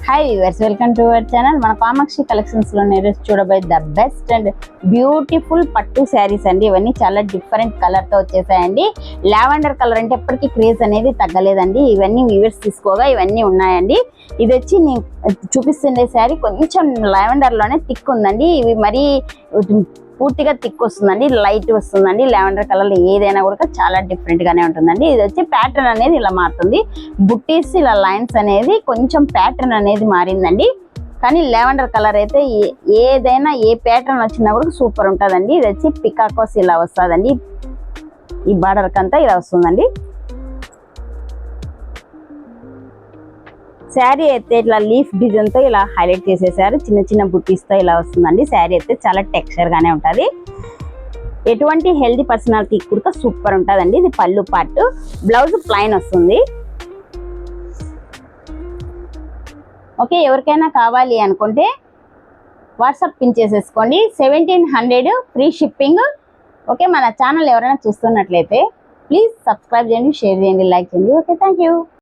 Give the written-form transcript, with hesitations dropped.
Hi viewers, welcome to our channel. మన Kamakshi collections లో ఈరోజు చూడబోయే ద బెస్ట్ అండ్ బ్యూటిఫుల్ పట్టు శారీస్ అండి. ఇవన్నీ చాలా డిఫరెంట్ కలర్ తో వచ్చేసాయండి. లావెండర్ కలర్ అంటే ఎప్పటికీ క్రేజ్ అనేది తగ్గలేదండి. ఇవన్నీ వ్యూవర్స్ తీసుకోగా ఇవన్నీ ఉన్నాయండి. ఇది వచ్చి నేను చూపిస్తుండే శారీ కొంచెం లావెండర్ లోనే థిక్ ఉందండి. ఇవి మరీ పూర్తిగా థిక్ వస్తుందండి, లైట్ వస్తుందండి. లావెండర్ కలర్ ఏదైనా కూడా చాలా డిఫరెంట్ గానే ఉంటుందండి. ఇది వచ్చి ప్యాటర్న్ అనేది ఇలా మారుతుంది. బుట్టీస్ ఇలా లైన్స్ అనేది కొంచెం ప్యాటర్న్ అనేది మారిందండి. కానీ లావెండర్ కలర్ అయితే ఏదైనా ఏ ప్యాటర్న్ వచ్చినా కూడా సూపర్ ఉంటుందండి. ఇది వచ్చి పికాకోస్ ఇలా వస్తుందండి. ఈ బార్డర్ కంతా ఇలా వస్తుందండి. శారీ అయితే ఇట్లా లీఫ్ డిజైన్ తో ఇలా హైలైట్ చేసేసారు. చిన్న చిన్న బుట్టీస్ తో ఇలా వస్తుందండి. శారీ అయితే చాలా టెక్స్చర్ గానే ఉంటది. ఎటువంటి హెల్దీ పర్సనాలిటీ కూడా సూపర్ ఉంటుందండి. ఇది పళ్ళు పార్ట్, బ్లౌజ్ ప్లైన్ వస్తుంది. ఓకే, ఎవరికైనా కావాలి అనుకుంటే వాట్సాప్ పిన్ చేసేసుకోండి. 1700 ఫ్రీ షిప్పింగ్. ఓకే, మన ఛానల్ ఎవరైనా చూస్తున్నట్లయితే ప్లీజ్ సబ్స్క్రైబ్ చేయండి, షేర్ చేయండి, లైక్ చేయండి. Okay, thank you.